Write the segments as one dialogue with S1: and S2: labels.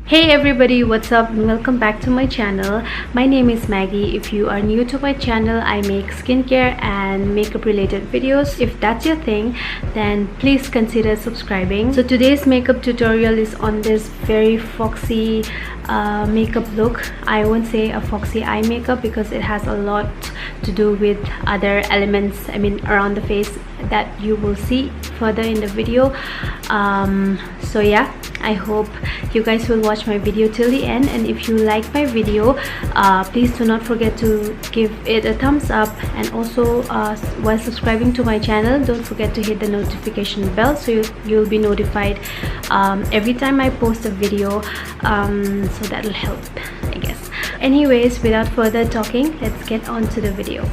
S1: Hey everybody, what's up and welcome back to my channel. My name is Maggie. If you are new to my channel, I make skincare and makeup related videos. If that's your thing, then please consider subscribing. So today's makeup tutorial is on this very foxy makeup look. I won't say a foxy eye makeup because it has a lot to do with other elements, around the face, that you will see further in the video. So yeah, I hope you guys will watch my video till the end, and if you like my video, please do not forget to give it a thumbs up, and also while subscribing to my channel, don't forget to hit the notification bell so you'll be notified every time I post a video, so that'll help, I guess. Anyways, without further talking, let's get on to the video.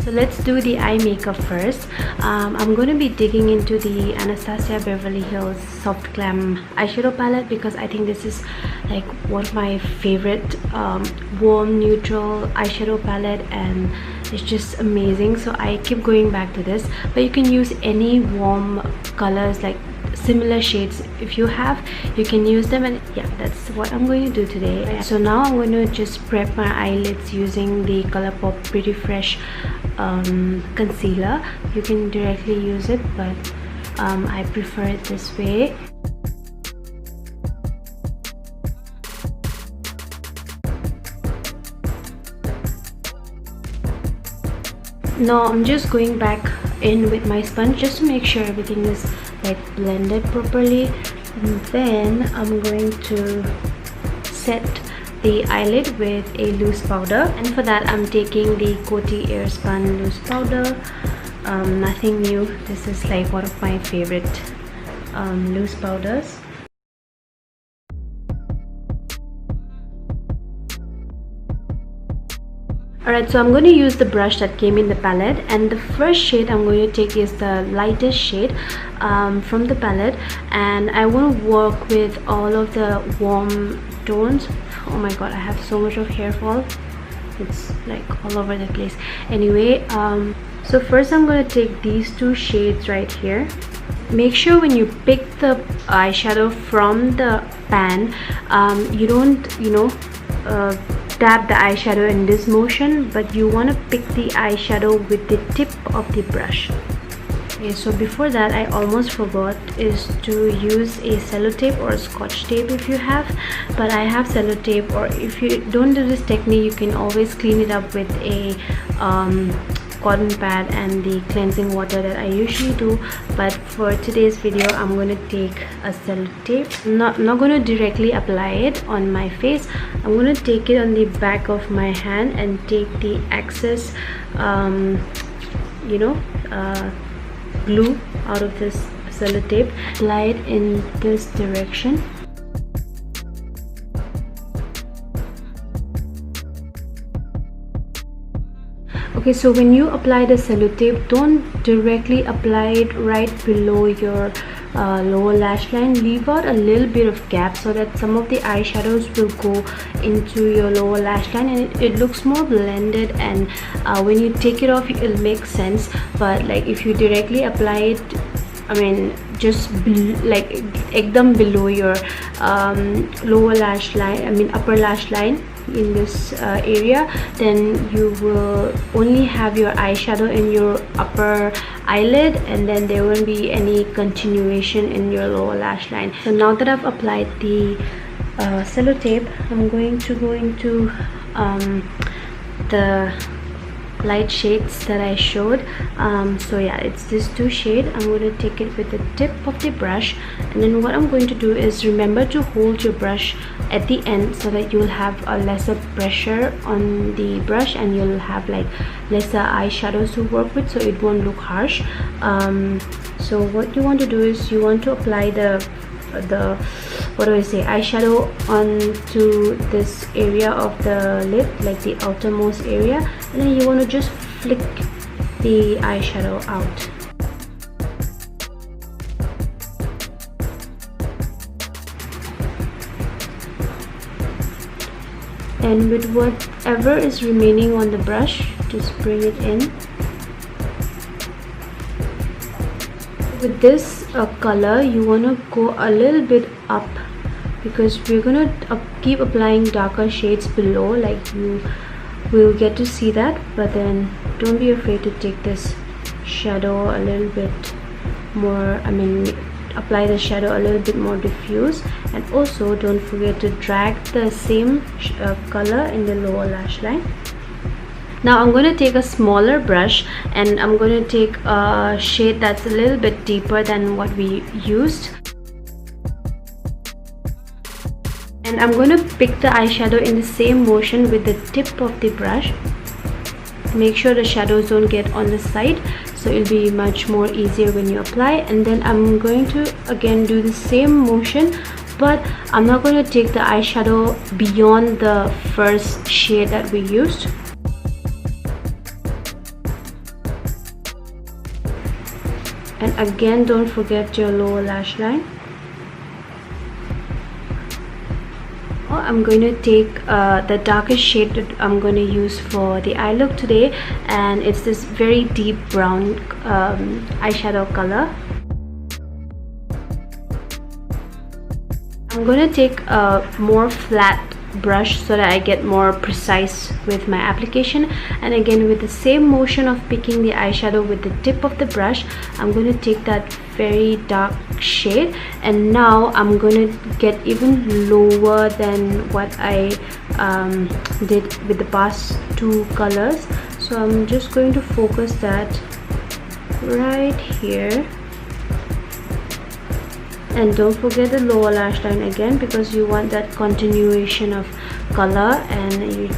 S1: So let's do the eye makeup first. I'm going to be digging into the Anastasia Beverly Hills Soft Glam eyeshadow palette because I think this is like one of my favorite warm neutral eyeshadow palette, and it's just amazing. So I keep going back to this, but you can use any warm colors, like similar shades. If you have, you can use them, and yeah, that's what I'm going to do today. So now I'm going to just prep my eyelids using the ColourPop Pretty Fresh concealer. You can directly use it, but I prefer it this way. Now I'm just going back in with my sponge just to make sure everything is like blended properly, and then I'm going to set the eyelid with a loose powder, and for that I'm taking the Coty Airspun loose powder. Nothing new, this is like one of my favorite loose powders. Alright, so I'm going to use the brush that came in the palette, and the first shade I'm going to take is the lightest shade from the palette, and I want to work with all of the warm tones. Oh my god, I have so much of hair fall, it's like all over the place. Anyway, so first I'm going to take these two shades right here. Make sure when you pick the eyeshadow from the pan, you don't tap the eyeshadow in this motion, but you want to pick the eyeshadow with the tip of the brush. Okay, so before that, I almost forgot is to use a sellotape or a scotch tape if you have, but I have sellotape, or if you don't do this technique, you can always clean it up with a cotton pad and the cleansing water that I usually do. But for today's video, I'm going to take a sellotape. Not going to directly apply it on my face. I'm going to take it on the back of my hand and take the excess glue out of this sellotape, apply it in this direction. Okay, so when you apply the sellotape, don't directly apply it right below your lower lash line. Leave out a little bit of gap so that some of the eyeshadows will go into your lower lash line, and it looks more blended, and when you take it off, it'll make sense. But like if you directly apply it, just like ekdam below your lower lash line, upper lash line, in this area, then you will only have your eyeshadow in your upper eyelid, and then there won't be any continuation in your lower lash line. So now that I've applied the sellotape, I'm going to go into the light shades that I showed. So yeah, it's this two shade. I'm going to take it with the tip of the brush, and then what I'm going to do is remember to hold your brush at the end so that you'll have a lesser pressure on the brush, and you'll have like lesser eyeshadows to work with, so it won't look harsh. So what you want to do is you want to apply the eyeshadow onto this area of the lid, like the outermost area, and then you want to just flick the eyeshadow out. And with whatever is remaining on the brush, just bring it in. With this color, you want to go a little bit up because we're gonna keep applying darker shades below, like you will get to see that. But then don't be afraid to take this shadow a little bit more, apply the shadow a little bit more diffuse. And also don't forget to drag the same color in the lower lash line. Now I'm going to take a smaller brush and I'm going to take a shade that's a little bit deeper than what we used. And I'm going to pick the eyeshadow in the same motion with the tip of the brush. Make sure the shadows don't get on the side, so it'll be much more easier when you apply. And then I'm going to again do the same motion, but I'm not going to take the eyeshadow beyond the first shade that we used. And again, don't forget your lower lash line. I'm going to take the darkest shade that I'm going to use for the eye look today, and it's this very deep brown eyeshadow color. I'm going to take a more flat brush so that I get more precise with my application. And again, with the same motion of picking the eyeshadow with the tip of the brush, I'm going to take that very dark shade, and now I'm going to get even lower than what I did with the past two colors. So I'm just going to focus that right here. And don't forget the lower lash line again, because you want that continuation of color and you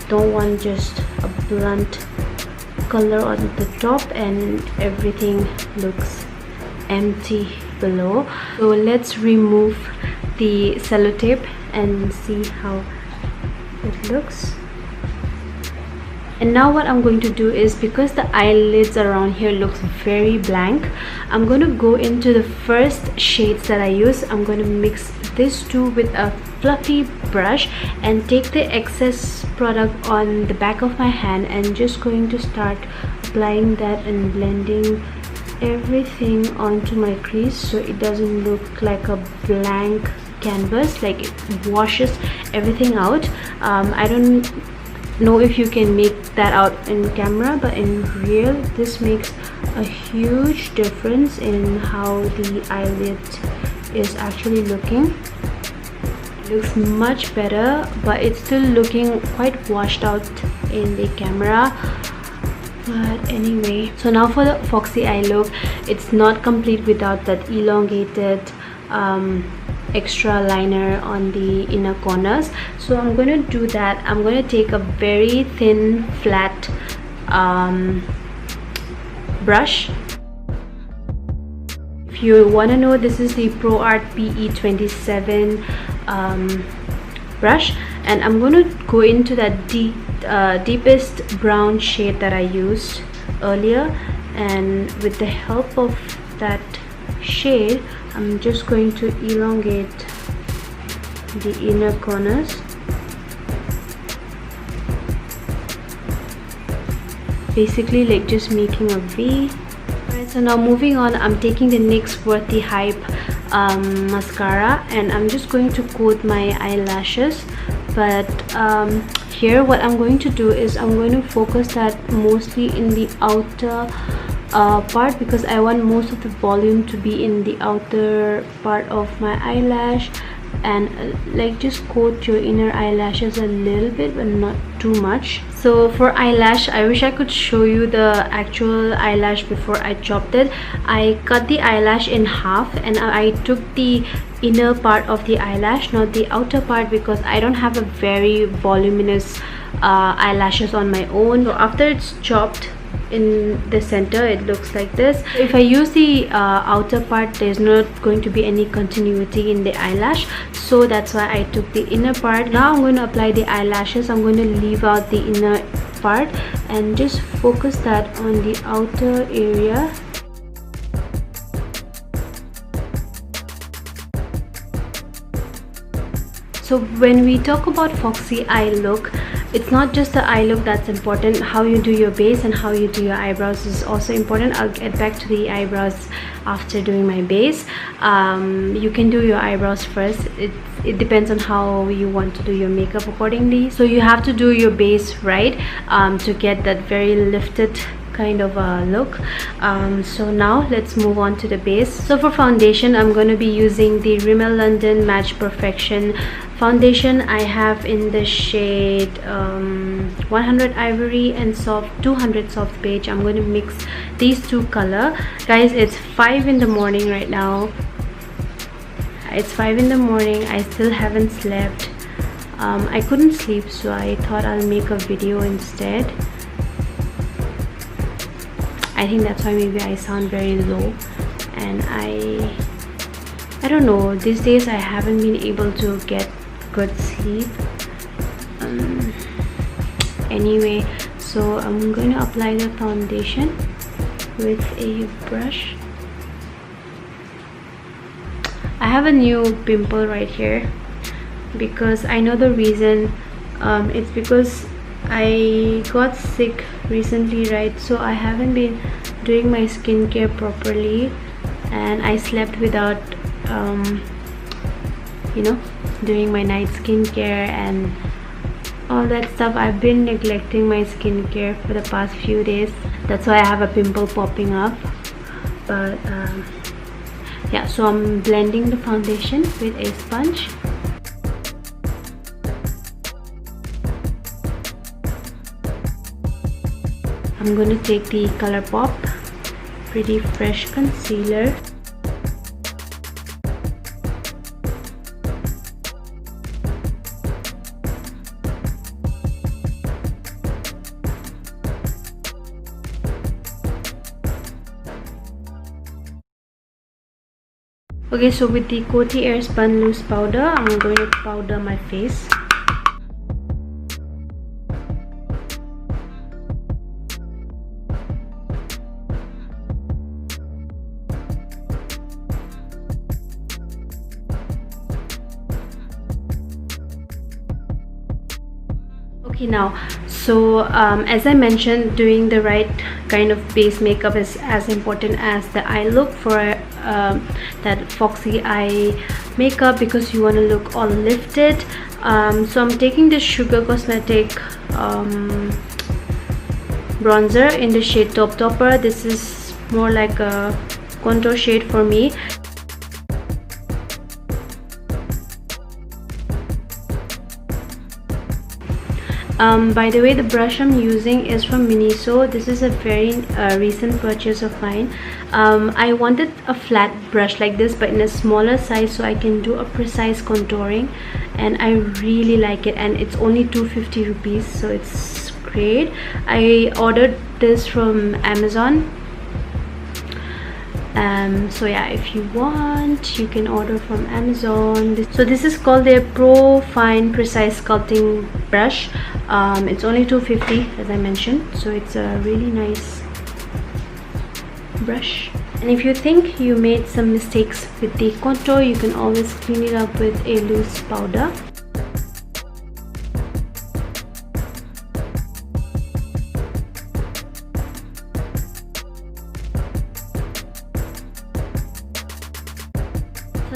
S1: don't want just a blunt color on the top and everything looks empty below. So let's remove the sellotape and see how it looks. And now what I'm going to do is, because the eyelids around here looks very blank, I'm going to go into the first shades that I use. I'm going to mix this two with a fluffy brush and take the excess product on the back of my hand and just going to start applying that and blending everything onto my crease so it doesn't look like a blank canvas, like it washes everything out. I don't know if you can make that out in camera, but in real this makes a huge difference in how the eyelid is actually looking. It looks much better, but it's still looking quite washed out in the camera. But anyway, so now for the Foxy eye look, it's not complete without that elongated extra liner on the inner corners. So I'm going to do that. I'm going to take a very thin flat brush. If you want to know, this is the Pro Art PE27 brush, and I'm going to go into that deepest brown shade that I used earlier, and with the help of that shade I'm just going to elongate the inner corners, basically like just making a V. Alright, so now moving on, I'm taking the NYX Worthy Hype mascara and I'm just going to coat my eyelashes. But here what I'm going to do is I'm going to focus that mostly in the outer part, because I want most of the volume to be in the outer part of my eyelash, and like just coat your inner eyelashes a little bit but not too much. So for eyelash, I wish I could show you the actual eyelash before I chopped it. I cut the eyelash in half and I took the inner part of the eyelash, not the outer part, because I don't have a very voluminous eyelashes on my own. So after it's chopped in the center, it looks like this. If I use the outer part, there's not going to be any continuity in the eyelash, so that's why I took the inner part. Now I'm going to apply the eyelashes. I'm going to leave out the inner part and just focus that on the outer area. So when we talk about Foxy eye look, it's not just the eye look that's important. How you do your base and how you do your eyebrows is also important. I'll get back to the eyebrows after doing my base. You can do your eyebrows first. It depends on how you want to do your makeup accordingly. So you have to do your base right to get that very lifted kind of a look. So now let's move on to the base. So for foundation, I'm going to be using the Rimmel London Match Perfection foundation. I have in the shade 100 Ivory and soft 200 Soft Beige. I'm going to mix these two color. Guys, it's 5 in the morning right now. It's 5 in the morning. I still haven't slept. I couldn't sleep, so I thought I'll make a video instead. I think that's why maybe I sound very low, and I don't know, these days I haven't been able to get good sleep. Anyway, so I'm going to apply the foundation with a brush. I have a new pimple right here because I know the reason. It's because I got sick recently, right? So I haven't been doing my skincare properly, and I slept without you know, doing my night skincare and all that stuff. I've been neglecting my skincare for the past few days. That's why I have a pimple popping up. But yeah, so I'm blending the foundation with a sponge. I'm going to take the ColourPop Pretty Fresh Concealer. Okay, so with the Coty Airspun Loose Powder, I'm going to powder my face. Okay, now, so as I mentioned, doing the right kind of base makeup is as important as the eye look for that FOXY eye makeup, because you want to look all lifted. So I'm taking this Sugar Cosmetic bronzer in the shade Top Topper. This is more like a contour shade for me. By the way, the brush I'm using is from Miniso. This is a very recent purchase of mine. I wanted a flat brush like this, but in a smaller size, so I can do a precise contouring, and I really like it. And it's only 250 rupees, so it's great. I ordered this from Amazon. So yeah, if you want, you can order from Amazon. So this is called their Pro Fine Precise Sculpting Brush. It's only 250, as I mentioned, so it's a really nice brush. And if you think you made some mistakes with the contour, you can always clean it up with a loose powder.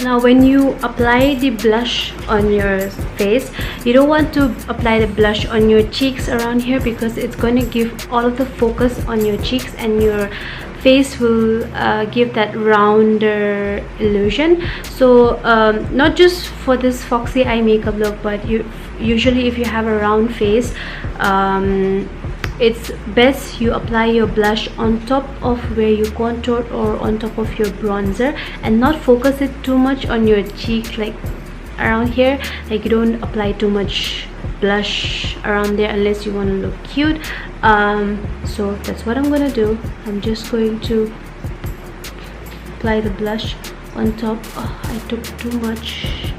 S1: Now when you apply the blush on your face, you don't want to apply the blush on your cheeks around here, because it's going to give all of the focus on your cheeks, and your face will give that rounder illusion. So not just for this FOXY eye makeup look, but usually if you have a round face, it's best you apply your blush on top of where you contour or on top of your bronzer, and not focus it too much on your cheek, like around here. Like, you don't apply too much blush around there unless you want to look cute. So that's what I'm gonna do. I'm just going to apply the blush on top. Oh, I took too much.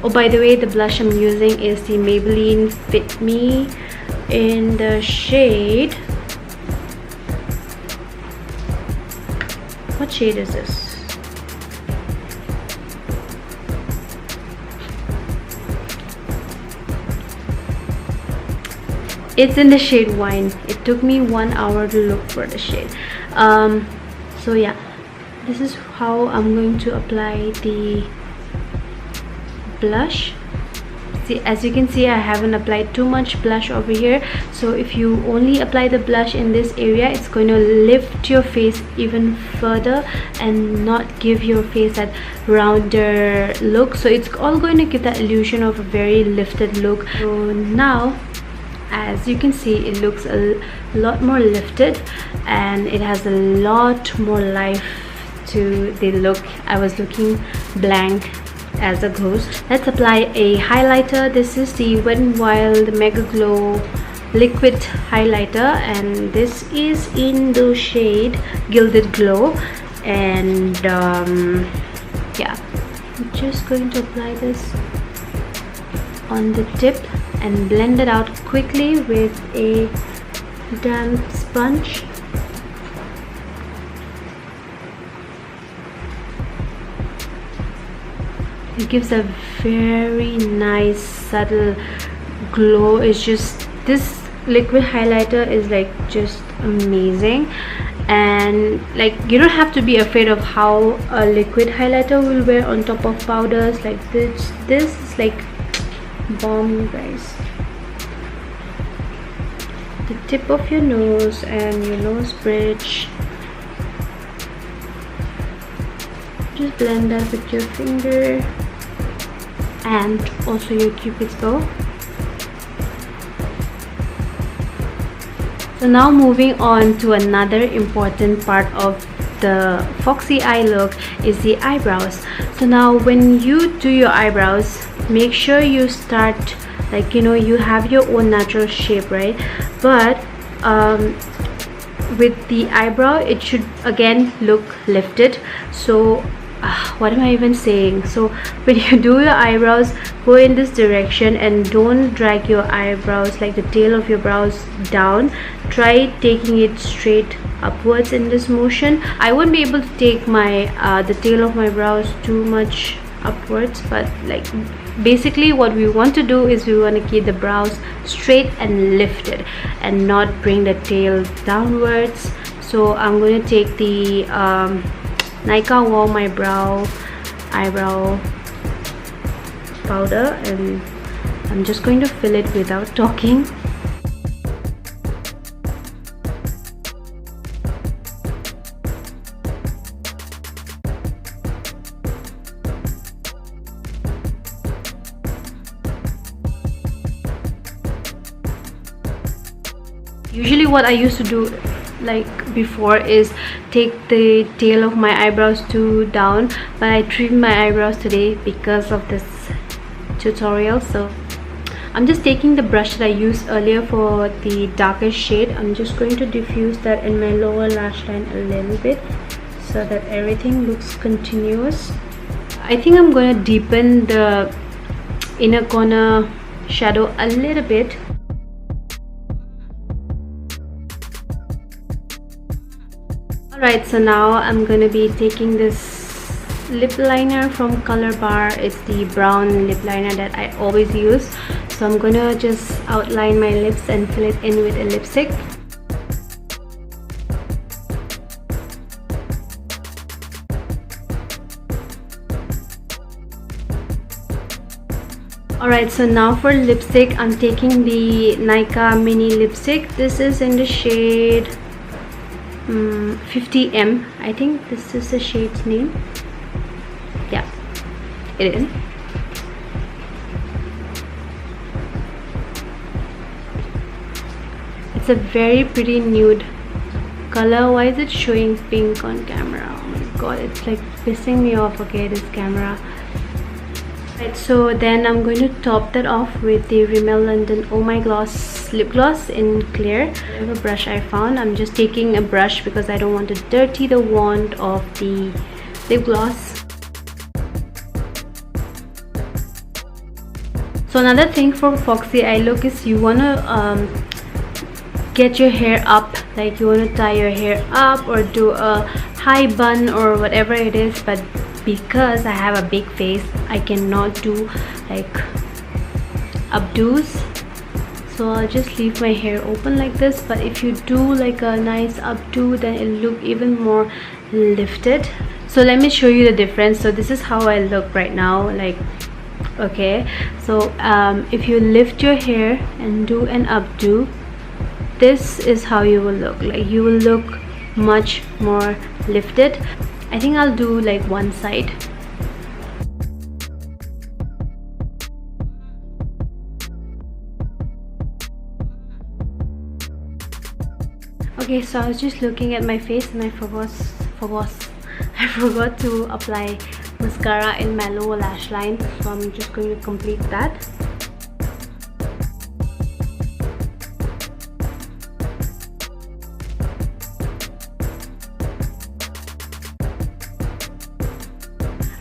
S1: Oh, by the way, the blush I'm using is the Maybelline Fit Me in the shade, what shade is this? It's in the shade Wine. It took me 1 hour to look for the shade. So yeah, this is how I'm going to apply the blush. See, as you can see, I haven't applied too much blush over here. So if you only apply the blush in this area, it's going to lift your face even further and not give your face that rounder look. So it's all going to give that illusion of a very lifted look. So now, as you can see, it looks a lot more lifted and it has a lot more life to the look. I was looking blank as a ghost. Let's apply a highlighter. This is the Wet n Wild Mega Glow liquid highlighter, and this is in the shade Gilded Glow. And yeah, I'm just going to apply this on the tip and blend it out quickly with a damp sponge. It gives a very nice subtle glow. It's just, this liquid highlighter is like just amazing, and like you don't have to be afraid of how a liquid highlighter will wear on top of powders. Like this is like bomb, guys. The tip of your nose and your nose bridge, just blend that with your finger and also your cupid's bow. So now moving on to another important part of the foxy eye look is the eyebrows. So now when you do your eyebrows, make sure you start, like, you know, you have your own natural shape, right? But with the eyebrow, it should again look lifted. So what am I even saying? So when you do your eyebrows, go in this direction and don't drag your eyebrows, like the tail of your brows, down. Try taking it straight upwards in this motion. I won't be able to take my the tail of my brows too much upwards, but like basically what we want to do is we want to keep the brows straight and lifted and not bring the tail downwards. So I'm going to take the Nika Warm Eyebrow powder and I'm just going to fill it without talking. Usually what I used to do, like before, is take the tail of my eyebrows too down, but I trimmed my eyebrows today because of this tutorial. So I'm just taking the brush that I used earlier for the darkest shade. I'm just going to diffuse that in my lower lash line a little bit so that everything looks continuous. I think I'm going to deepen the inner corner shadow a little bit. Alright, so now I'm gonna be taking this lip liner from Color Bar. It's the brown lip liner that I always use. So I'm gonna just outline my lips and fill it in with a lipstick. Alright, so now for lipstick, I'm taking the Nika mini lipstick. This is in the shade 50M. I think this is the shade's name. Yeah, it is. It's a very pretty nude color. Why is it showing pink on camera? Oh my god, it's like pissing me off. Okay, this camera. Right, so then I'm going to top that off with the Rimmel London Oh My Gloss lip gloss in clear. I have a brush I found. I'm just taking a brush because I don't want to dirty the wand of the lip gloss. So another thing for foxy eye look is you want to get your hair up, like you want to tie your hair up or do a high bun or whatever it is, but because I have a big face, I cannot do like updos. so I'll just leave my hair open like this. But if you do like a nice updo, then it'll look even more lifted. So let me show you the difference. So this is how I look right now, like, okay. So if you lift your hair and do an updo, this is how you will look. Like, you will look much more lifted. I think I'll do like one side. Okay, so I was just looking at my face and I forgot to apply mascara in my lower lash line, so I'm just going to complete that.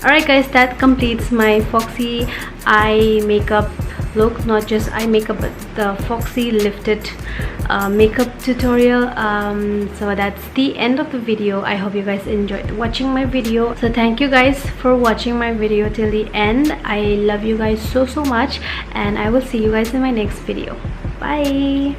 S1: Alright guys, that completes my Foxy eye makeup look. Not just eye makeup, but the Foxy lifted makeup tutorial. So that's the end of the video. I hope you guys enjoyed watching my video. So thank you guys for watching my video till the end. I love you guys so much, and I will see you guys in my next video. Bye.